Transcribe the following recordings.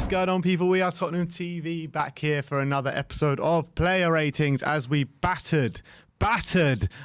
going on, people? We are Tottenham TV, back here for another episode of Player Ratings as we battered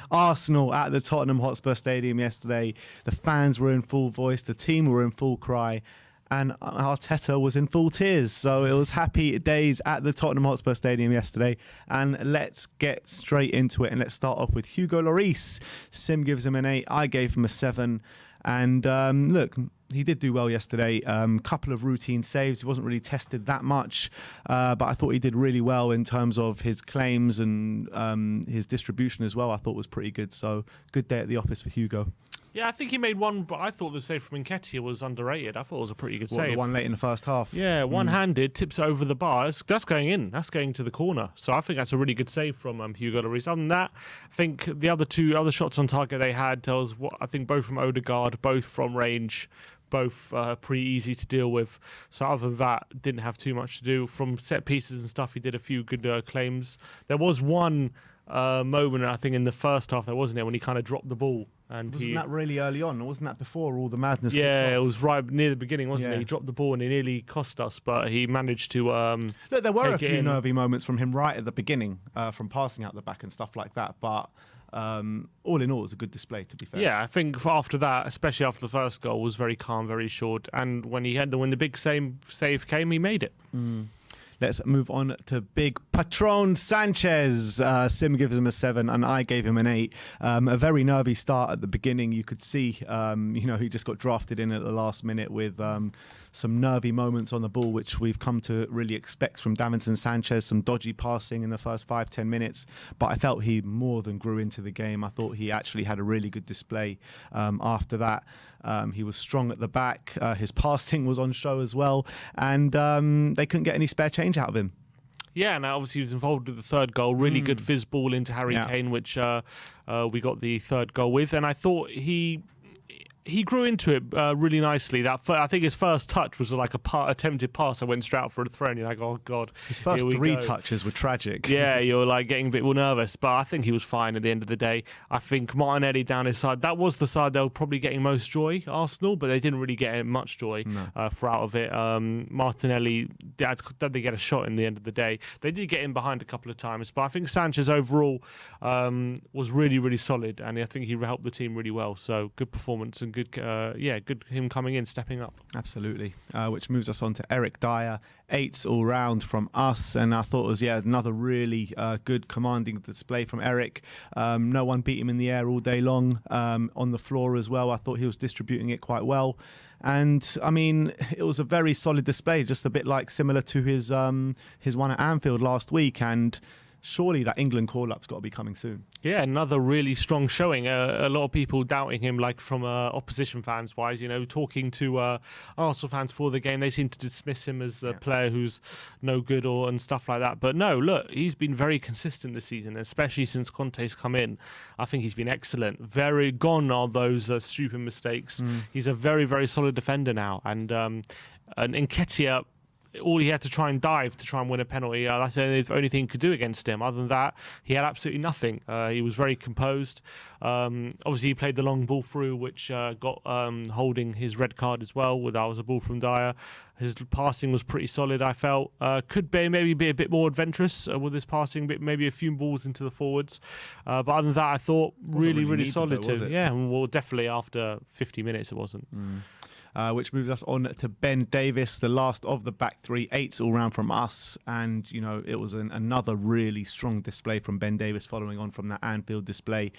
Arsenal at the Tottenham Hotspur Stadium yesterday. The fans were in full voice, the team were in full cry, and Arteta was in full tears. So it was happy days at the Tottenham Hotspur Stadium yesterday. And let's get straight into it. And let's start off with Hugo Lloris. Sim gives him an 8. I gave him a 7. And look, he did do well yesterday. Couple of routine saves. He wasn't really tested that much, but I thought he did really well in terms of his claims and his distribution as well. I thought was pretty good. So good day at the office for Hugo. Yeah, I think he made one, but I thought the save from Nketiah was underrated. I thought it was a pretty good save. The one late in the first half? Yeah, one-handed, tips it over the bar. That's going in. That's going to the corner. So I think that's a really good save from Hugo Lloris. Other than that, I think the other shots on target they had, I think both from Odegaard, both from range, both pretty easy to deal with. So other than that, didn't have too much to do. From set pieces and stuff, he did a few good claims. There was one moment, I think, in the first half, there wasn't it, when he kind of dropped the ball. And wasn't that really early on? Or wasn't that before all the madness? Yeah, it was right near the beginning, wasn't it? He dropped the ball and it nearly cost us, but he managed to look, there were a few nervy moments from him right at the beginning, from passing out the back and stuff like that. But all in all, it was a good display, to be fair. Yeah, I think after that, especially after the first goal, was very calm, very assured. And when the big save came, he made it. Let's move on to big patron Sanchez. Sim gives him a 7 and I gave him an 8. A very nervy start at the beginning. You could see, he just got drafted in at the last minute with some nervy moments on the ball, which we've come to really expect from Davinson Sanchez. Some dodgy passing in the first 5-10 minutes. But I felt he more than grew into the game. I thought he actually had a really good display after that. He was strong at the back. His passing was on show as well. And they couldn't get any spare change out of him. Yeah, and obviously he was involved with the third goal. Really good fizz ball into Harry Kane, which we got the third goal with. And I thought he grew into it really nicely. I think his first touch was like attempted pass. I went straight out for a throw, and you're like, oh god. His first 3 touches were tragic. Yeah, you're like getting a bit more nervous, but I think he was fine at the end of the day. I think Martinelli down his side, that was the side they were probably getting most joy, Arsenal, but they didn't really get much joy throughout of it. Martinelli, did they get a shot in the end of the day? They did get in behind a couple of times, but I think Sanchez overall was really, really solid, and I think he helped the team really well. So good performance and good him coming in, stepping up. Absolutely. Which moves us on to Eric Dier. 8s all round from us, and I thought it was another really good commanding display from Eric. No one beat him in the air all day long, on the floor as well. I thought he was distributing it quite well, and I mean it was a very solid display, just a bit like similar to his one at Anfield last week. And surely that England call-up's got to be coming soon. Yeah, another really strong showing. A lot of people doubting him, like from opposition fans wise, talking to Arsenal fans for the game, they seem to dismiss him as a player who's no good and stuff like that. But no, look, he's been very consistent this season, especially since Conte's come in. I think he's been excellent. Very gone are those stupid mistakes. He's a very, very solid defender now. And Nketiah, all he had to try and dive to try and win a penalty. That's the only thing he could do against him. Other than that, he had absolutely nothing. He was very composed. Obviously, he played the long ball through, which got holding his red card as well. That was a ball from Dier. His passing was pretty solid, I felt. Could maybe be a bit more adventurous with his passing, maybe a few balls into the forwards. But other than that, I thought really solid too. Yeah, well, definitely after 50 minutes it wasn't. Which moves us on to Ben Davies, the last of the back 3. 8s all round from us, and it was another really strong display from Ben Davies following on from that Anfield display.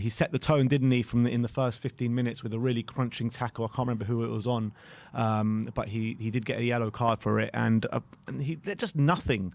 He set the tone, didn't he, in the first 15 minutes with a really crunching tackle. I can't remember who it was on, but he did get a yellow card for it, and just nothing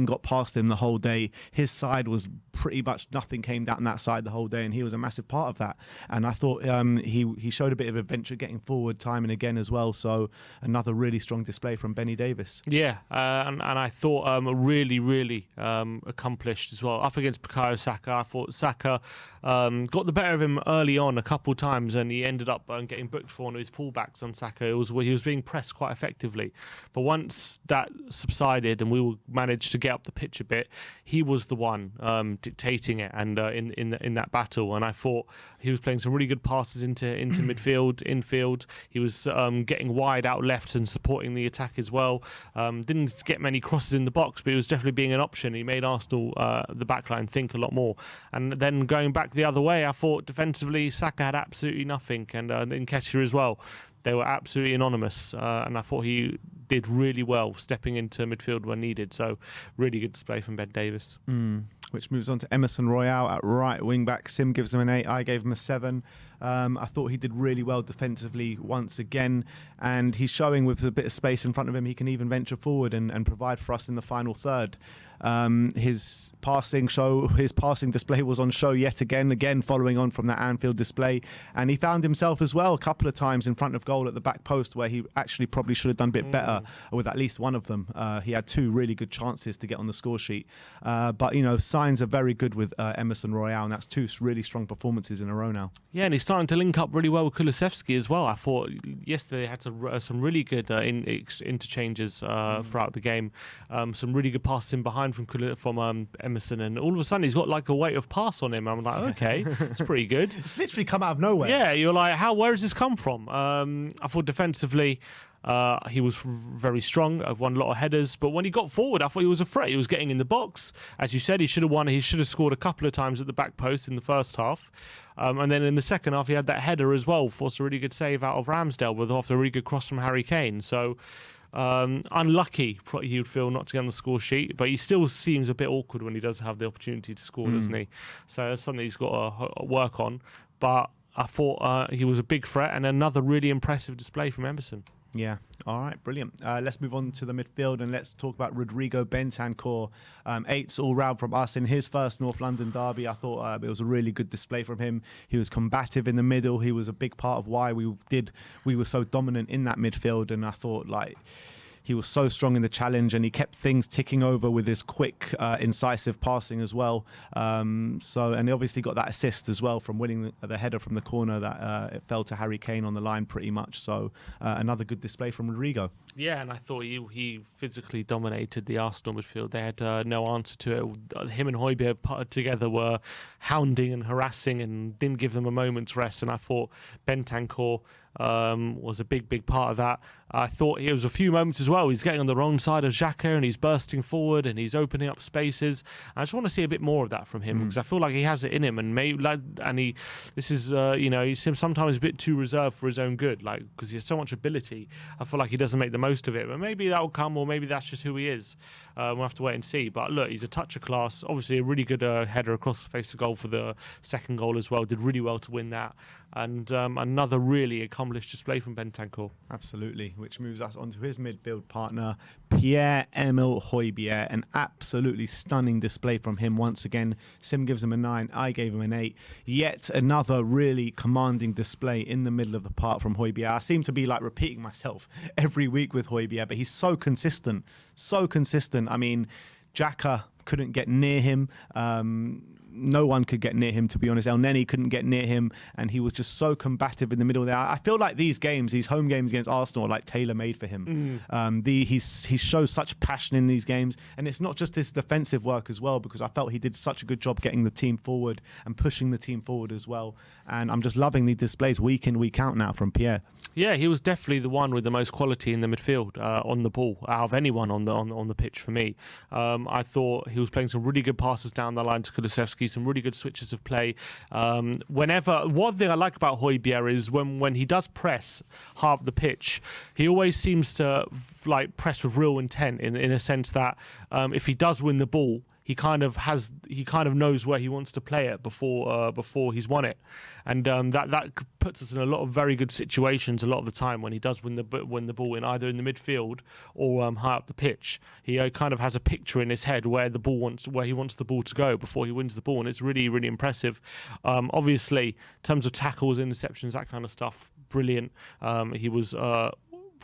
got past him the whole day. His side was pretty much nothing came down that side the whole day, and he was a massive part of that. And I thought he showed a bit of adventure getting forward time and again as well. So another really strong display from Benny Davies. Yeah, and I thought really accomplished as well. Up against Bukayo Saka, I thought Saka got the better of him early on a couple times, and he ended up getting booked for one of his pullbacks on Saka. He was being pressed quite effectively. But once that subsided and we managed to get up the pitch a bit, he was the one dictating it and in that battle. And I thought he was playing some really good passes into midfield, infield. He was getting wide out left and supporting the attack as well. Didn't get many crosses in the box, but he was definitely being an option. He made Arsenal, the backline, think a lot more. And then going back the other way, I thought defensively Saka had absolutely nothing, and Nketiah as well. They were absolutely anonymous, and I thought he did really well stepping into midfield when needed. So really good display from Ben Davies. Which moves on to Emerson Royale at right wing back. Sim gives him an 8. I gave him a 7. I thought he did really well defensively once again, and he's showing with a bit of space in front of him he can even venture forward and provide for us in the final third. His passing display was on show yet again following on from that Anfield display, and he found himself as well a couple of times in front of goal at the back post where he actually probably should have done a bit better with at least one of them. He had 2 really good chances to get on the score sheet, but signs are very good with Emerson Royale, and that's 2 really strong performances in a row now. Yeah, and he's starting to link up really well with Kulusevski as well. I thought yesterday they had some really good interchanges throughout the game. Some really good passes in behind from Emerson, and all of a sudden he's got like a weight of pass on him. I'm like, okay, it's pretty good. It's literally come out of nowhere. Yeah, you're like, where has this come from? I thought defensively he was very strong. Won a lot of headers, but when he got forward, I thought he was a threat. He was getting in the box, as you said. He should have won. He should have scored a couple of times at the back post in the first half, and then in the second half he had that header as well. Forced a really good save out of Ramsdale after a really good cross from Harry Kane. So. Unlucky, he would feel, not to get on the score sheet, but he still seems a bit awkward when he does have the opportunity to score, doesn't he? So that's something he's got to work on. But I thought he was a big threat, and another really impressive display from Emerson. Yeah. All right. Brilliant. Let's move on to the midfield and let's talk about Rodrigo Bentancur. 8s all round from us in his first North London derby. I thought it was a really good display from him. He was combative in the middle. He was a big part of why we were so dominant in that midfield. And I thought he was so strong in the challenge, and he kept things ticking over with his quick, incisive passing as well. And he obviously got that assist as well from winning the header from the corner that it fell to Harry Kane on the line pretty much. So another good display from Rodrigo. Yeah, and I thought he physically dominated the Arsenal midfield. They had no answer to it. Him and Højbjerg together were hounding and harassing and didn't give them a moment's rest. And I thought Bentancur was a big part of that. I thought it was a few moments as well. He's getting on the wrong side of Xhaka and he's bursting forward and he's opening up spaces. I just want to see a bit more of that from him because I feel like he has it in him, and he seems sometimes a bit too reserved for his own good, because he has so much ability. I feel like he doesn't make the most of it, but maybe that will come, or maybe that's just who he is. We'll have to wait and see. But look, he's a touch of class. Obviously, a really good header across the face of goal for the second goal as well. Did really well to win that. And another really accomplished display from Bentancur. Absolutely, which moves us onto his midfield partner, Pierre-Emile Højbjerg. An absolutely stunning display from him once again. Sim gives him a 9, I gave him an 8. Yet another really commanding display in the middle of the park from Højbjerg. I seem to be repeating myself every week with Højbjerg, but he's so consistent. I mean, Xhaka couldn't get near him. No one could get near him, to be honest. El Neni couldn't get near him, and he was just so combative in the middle there. I feel like these home games against Arsenal, are like tailor-made for him. He shows such passion in these games, and it's not just his defensive work as well, because I felt he did such a good job getting the team forward and pushing the team forward as well. And I'm just loving the displays week in, week out now from Pierre. Yeah, he was definitely the one with the most quality in the midfield on the ball out of anyone on the pitch for me. I thought he was playing some really good passes down the line to Kulusevski, some really good switches of play. One thing I like about Højbjerg is when he does press half the pitch, he always seems to press with real intent in a sense that if he does win the ball, he kind of knows where he wants to play it before he's won it, and that puts us in a lot of very good situations a lot of the time when he does win the ball in either in the midfield or high up the pitch. He kind of has a picture in his head where he wants the ball to go before he wins the ball, and it's really, really impressive. Obviously, in terms of tackles, interceptions, that kind of stuff, brilliant. He was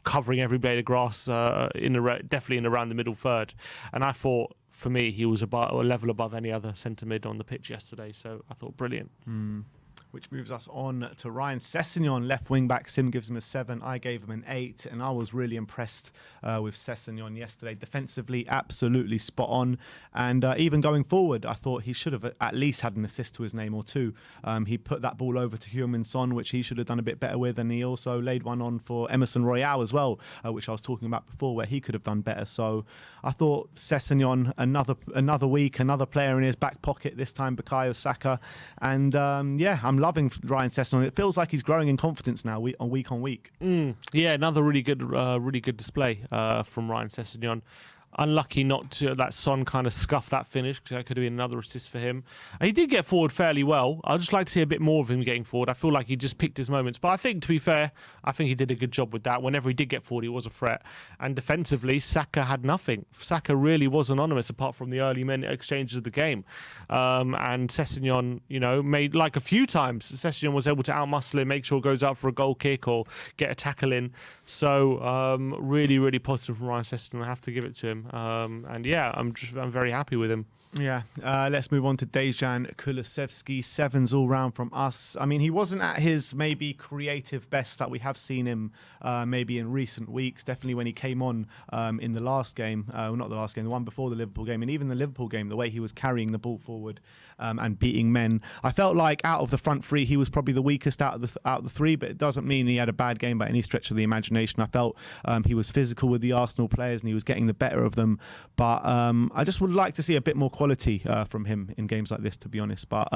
covering every blade of grass definitely in around the middle third, and I thought, for me, he was a level above any other centre mid on the pitch yesterday, so I thought brilliant. which moves us on to Ryan Sessegnon, left wing back. Sim gives him a 7. I gave him an 8, and I was really impressed with Sessegnon yesterday. Defensively, absolutely spot on, and even going forward, I thought he should have at least had an assist to his name or two. He put that ball over to HeungMin, which he should have done a bit better with, and he also laid one on for Emery Royale as well, which I was talking about before, where he could have done better. So I thought Sessegnon, another week, another player in his back pocket, this time Bukayo Saka, and I'm loving Ryan Sessegnon. It feels like he's growing in confidence now, week on week. Yeah, another really good display from Ryan Sessegnon. Unlucky not to that Son kind of scuffed that finish, because that could have been another assist for him. He did get forward fairly well. I'd just like to see a bit more of him getting forward. I feel like he just picked his moments. But I think, to be fair, I think he did a good job with that. Whenever he did get forward, he was a threat. And defensively, Saka had nothing. Saka really was anonymous apart from the early minute exchanges of the game. And Sessegnon, made like a few times. Sessegnon was able to outmuscle him, make sure it goes out for a goal kick or get a tackle in. So really, really positive from Ryan Sessegnon. I have to give it to him. I'm very happy with him. Yeah, let's move on to Dejan Kulusevski. 7s all round from us. I mean, he wasn't at his maybe creative best that we have seen him maybe in recent weeks. Definitely when he came on in the last game, not the last game, the one before the Liverpool game, and even the Liverpool game, the way he was carrying the ball forward and beating men. I felt like out of the front three, he was probably the weakest out of the three, but it doesn't mean he had a bad game by any stretch of the imagination. I felt he was physical with the Arsenal players and he was getting the better of them. But I just would like to see a bit more quality from him in games like this, to be honest. But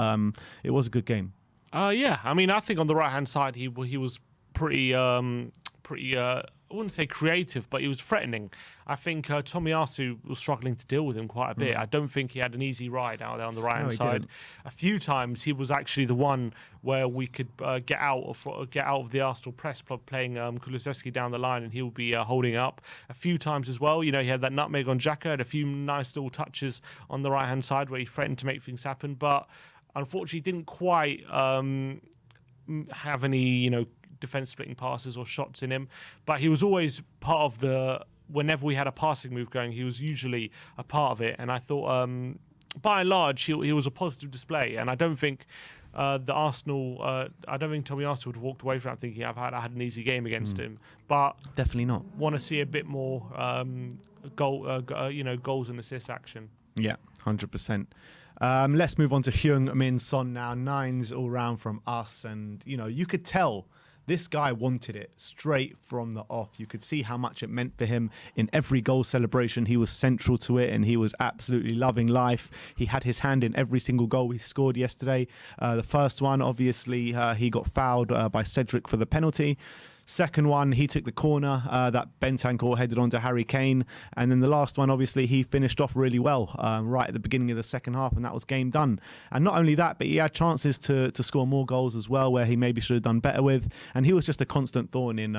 it was a good game. Yeah, I mean, I think on the right-hand side, he was pretty I wouldn't say creative, but he was threatening. I think Tomiyasu was struggling to deal with him quite a bit. I don't think he had an easy ride out there on the right-hand side. Didn't. A few times he was actually the one where we could get out of the Arsenal press, playing Kulusevski down the line, and he'll be holding up. A few times as well, he had that nutmeg on Xhaka, had a few nice little touches on the right-hand side where he threatened to make things happen, but unfortunately didn't quite have any, defense splitting passes or shots in him. But he was always part of whenever we had a passing move going, he was usually a part of it. And I thought, by and large, he was a positive display. And I don't think I don't think Tomiyasu would have walked away from that thinking I had an easy game against him. But definitely not. Want to see a bit more goals and assist action. Yeah, 100%. Let's move on to HeungMin Son now. 9s all round from us, and you could tell this guy wanted it straight from the off. You could see how much it meant for him. In every goal celebration, he was central to it, and he was absolutely loving life. He had his hand in every single goal he scored yesterday. The first one, obviously, he got fouled by Cedric for the penalty. Second one, he took the corner that Bentancur headed on to Harry Kane. And then the last one, obviously, he finished off really well right at the beginning of the second half, and that was game done. And not only that, but he had chances to score more goals as well, where he maybe should have done better with. And he was just a constant thorn in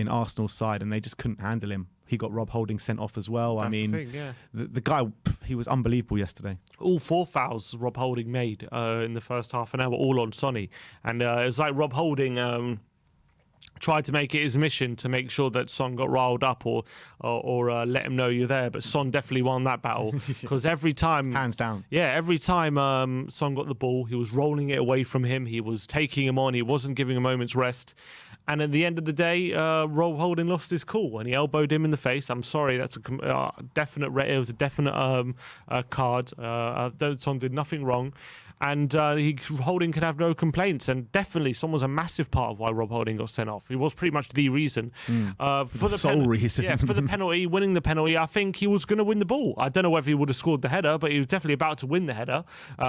Arsenal's side, and they just couldn't handle him. He got Rob Holding sent off as well. That's the thing, yeah. The guy, he was unbelievable yesterday. All 4 fouls Rob Holding made in the first half an hour, all on Sonny. And it was like Rob Holding tried to make it his mission to make sure that Son got riled up or let him know you're there. But Son definitely won that battle, because every time... Hands down. Yeah, every time Son got the ball, he was rolling it away from him. He was taking him on. He wasn't giving a moment's rest. And at the end of the day, Rob Holding lost his cool and he elbowed him in the face. I'm sorry, that's a definite red. It was a definite card. Son did nothing wrong. And Holding can have no complaints, and definitely Son was a massive part of why Rob Holding got sent off. He was pretty much the reason. For the sole reason. Yeah, for the penalty, winning the penalty, I think he was going to win the ball. I don't know whether he would have scored the header, but he was definitely about to win the header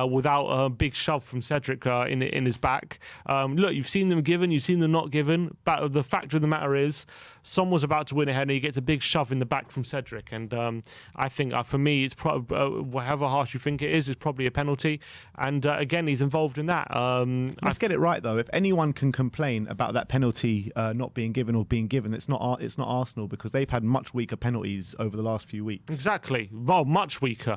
without a big shove from Cedric in his back. Look, you've seen them given, you've seen them not given, but the fact of the matter is, Son was about to win a header, and he gets a big shove in the back from Cedric. And I think for me, it's probably, however harsh you think it is, it's probably a penalty. And again, he's involved in that. Let's get it right, though. If anyone can complain about that penalty not being given or being given, it's not Arsenal, because they've had much weaker penalties over the last few weeks. Exactly. Well, much weaker.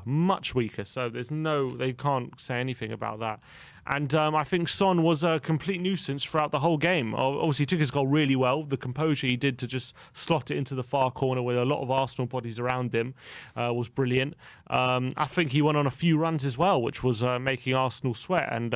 So they can't say anything about that. And I think Son was a complete nuisance throughout the whole game. Obviously, he took his goal really well. The composure he did to just slot it into the far corner with a lot of Arsenal bodies around him was brilliant. I think he went on a few runs as well, which was making Arsenal sweat. And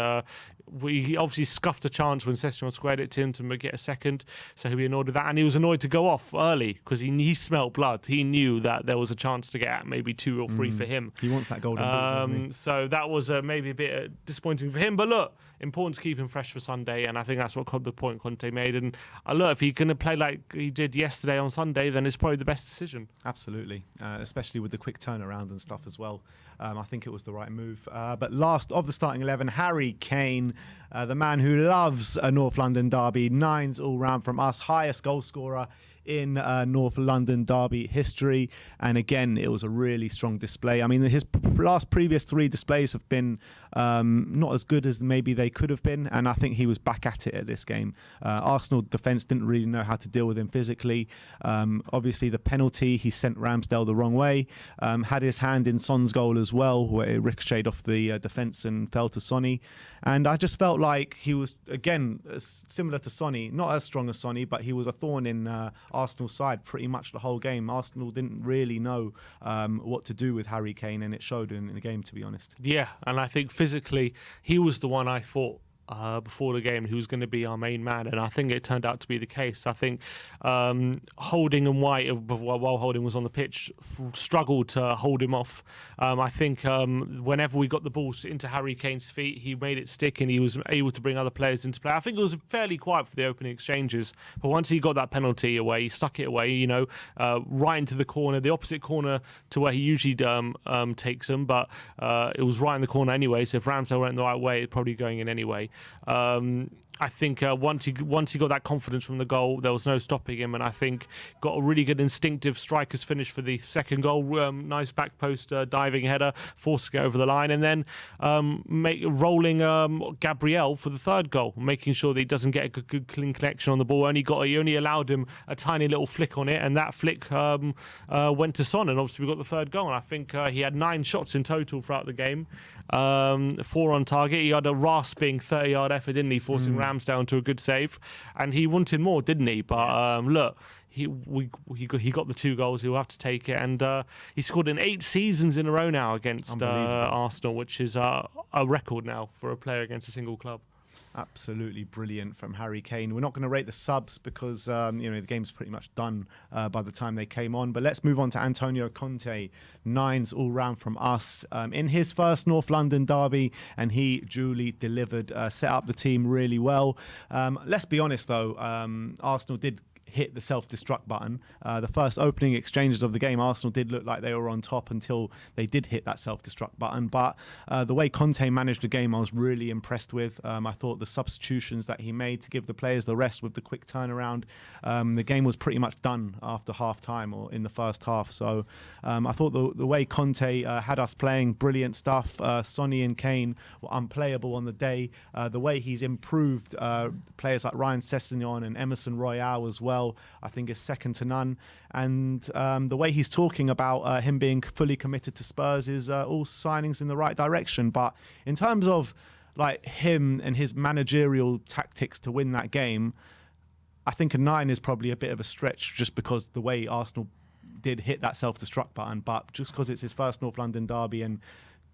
he obviously scuffed a chance when Session squared it to him to get a second, so he'll be annoyed with that. And he was annoyed to go off early because he smelt blood. He knew that there was a chance to get at maybe 2 or 3 for him. He wants that golden boot, doesn't he? So that was maybe a bit disappointing for him. But look, important to keep him fresh for Sunday, and I think that's what the point Conte made. And look, if he's going to play like he did yesterday on Sunday, then it's probably the best decision. Absolutely, especially with the quick turnaround and stuff as well. I think it was the right move. But last of the starting 11, Harry Kane, the man who loves a North London derby. 9s all round from us, highest goal scorer in North London derby history. And again, it was a really strong display. I mean, his previous 3 displays have been not as good as maybe they could have been, and I think he was back at it at this game. Arsenal defence didn't really know how to deal with him physically. Obviously, the penalty, he sent Ramsdale the wrong way. Had his hand in Son's goal as well, where it ricocheted off the defence and fell to Sonny. And I just felt like he was, again, similar to Sonny, not as strong as Sonny, but he was a thorn in Arsenal's side pretty much the whole game. Arsenal didn't really know what to do with Harry Kane, and it showed in the game, to be honest. Yeah, and I think physically he was the one I thought before the game who was going to be our main man, and I think it turned out to be the case. I think Holding and White, while Holding was on the pitch, struggled to hold him off. I think whenever we got the ball into Harry Kane's feet, he made it stick and he was able to bring other players into play. I think it was fairly quiet for the opening exchanges, but once he got that penalty away, he stuck it away, right into the corner, the opposite corner to where he usually takes them, but it was right in the corner anyway, so if Ramsdale went the right way, it's probably going in anyway. I think once he got that confidence from the goal, there was no stopping him, and I think got a really good instinctive striker's finish for the second goal. Nice back post diving header, forced to go over the line, and then rolling Gabriel for the third goal, making sure that he doesn't get a good clean connection on the ball. He only allowed him a tiny little flick on it, and that flick went to Son, and obviously we got the third goal. And I think he had 9 shots in total throughout the game, 4 on target. He had a rasping 30-yard effort, didn't he, forcing Ramsdale to a good save, and he wanted more, didn't he? But look, he got the 2 goals. He'll have to take it, and he scored in 8 seasons in a row now against Arsenal, which is a record now for a player against a single club. Absolutely brilliant from Harry Kane. We're not going to rate the subs because the game's pretty much done by the time they came on. But let's move on to Antonio Conte. 9s all round from us in his first North London derby, and he duly delivered, set up the team really well. Let's be honest though, Arsenal did hit the self-destruct button. The first opening exchanges of the game, Arsenal did look like they were on top until they did hit that self-destruct button. But the way Conte managed the game, I was really impressed with. I thought the substitutions that he made to give the players the rest with the quick turnaround, the game was pretty much done after half-time or in the first half. So I thought the way Conte had us playing, brilliant stuff. Sonny and Kane were unplayable on the day. The way he's improved players like Ryan Sessegnon and Emery Royale as well, I think is second to none. And the way he's talking about him being fully committed to Spurs is all signings in the right direction. But in terms of like him and his managerial tactics to win that game, I think a 9 is probably a bit of a stretch, just because the way Arsenal did hit that self-destruct button. But just because it's his first North London derby, and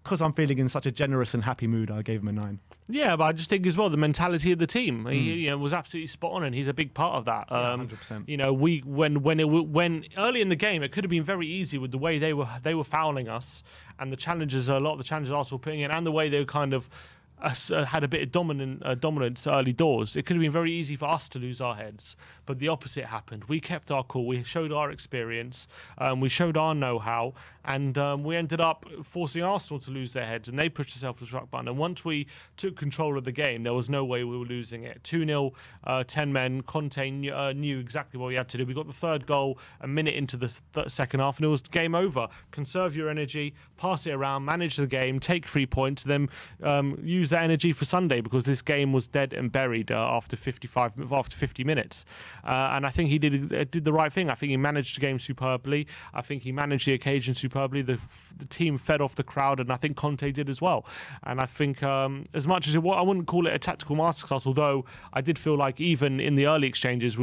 because I'm feeling in such a generous and happy mood, I gave him a 9. Yeah, but I just think as well the mentality of the team, he was absolutely spot on, and he's a big part of that. 100%. When early in the game, it could have been very easy with the way they were fouling us, and a lot of the challenges Arsenal were putting in, and the way they were kind of had a bit of dominance early doors. It could have been very easy for us to lose our heads, but the opposite happened. We kept our cool, we showed our experience, we showed our know-how, and we ended up forcing Arsenal to lose their heads, and they pushed the self-destruct button. And once we took control of the game, there was no way we were losing it. 2-0, 10 men. Conte knew exactly what he had to do. We got the third goal a minute into the second half, and it was game over. Conserve your energy, pass it around, manage the game, take 3 points, then use that energy for Sunday, because this game was dead and buried after 50 minutes. And I think he did the right thing. I think he managed the game superbly. I think he managed the occasion superbly. The team fed off the crowd, and I think Conte did as well. And I think as much as I wouldn't call it a tactical masterclass, although I did feel like even in the early exchanges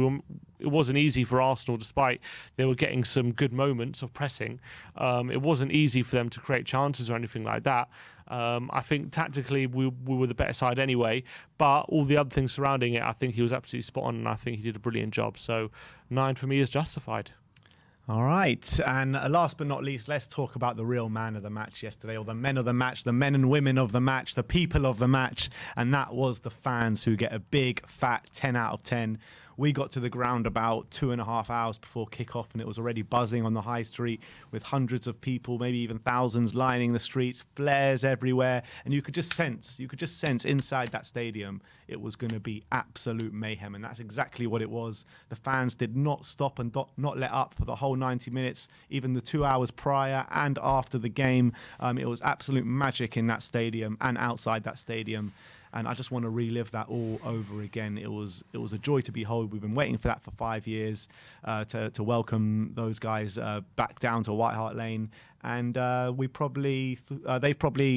it wasn't easy for Arsenal, despite they were getting some good moments of pressing. It wasn't easy for them to create chances or anything like that. I think tactically we were the better side anyway, but all the other things surrounding it, I think he was absolutely spot on, and I think he did a brilliant job. So 9 for me is justified. All right. And last but not least, let's talk about the real man of the match yesterday, or the men of the match, the men and women of the match, the people of the match. And that was the fans, who get a big, fat 10 out of 10. We got to the ground about 2.5 hours before kickoff, and it was already buzzing on the high street with hundreds of people, maybe even thousands, lining the streets, flares everywhere. And you could just sense inside that stadium it was going to be absolute mayhem. And that's exactly what it was. The fans did not stop and not let up for the whole 90 minutes, even the 2 hours prior and after the game. It was absolute magic in that stadium and outside that stadium. And I just want to relive that all over again. It was a joy to behold. We've been waiting for that for 5 years, to welcome those guys back down to White Hart Lane. And they probably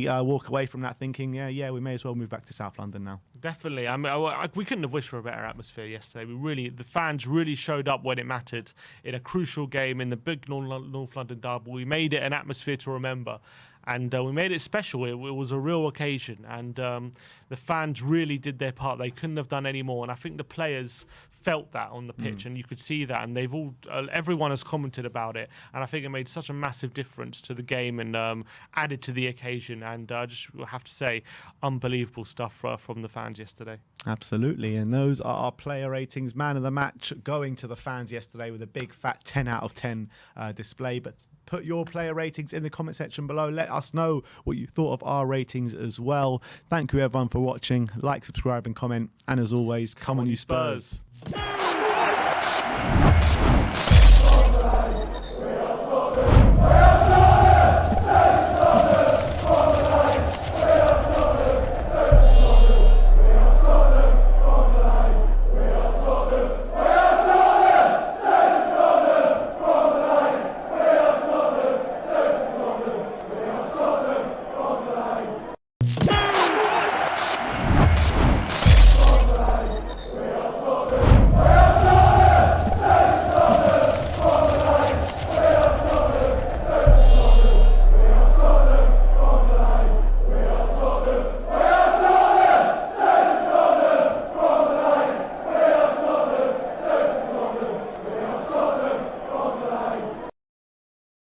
walk away from that thinking, yeah, we may as well move back to South London now. Definitely. I mean, we couldn't have wished for a better atmosphere yesterday. The fans really showed up when it mattered in a crucial game in the big North London derby. We made it an atmosphere to remember. And we made it special. It was a real occasion, and the fans really did their part. They couldn't have done any more, and I think the players felt that on the pitch, and you could see that. And they've everyone has commented about it, and I think it made such a massive difference to the game and added to the occasion. And I just have to say, unbelievable stuff from the fans yesterday. Absolutely, and those are our player ratings. Man of the match going to the fans yesterday with a big fat 10 out of 10 display. But put your player ratings in the comment section below. Let us know what you thought of our ratings as well. Thank you everyone for watching. Like, subscribe and comment. And as always, come on you Spurs.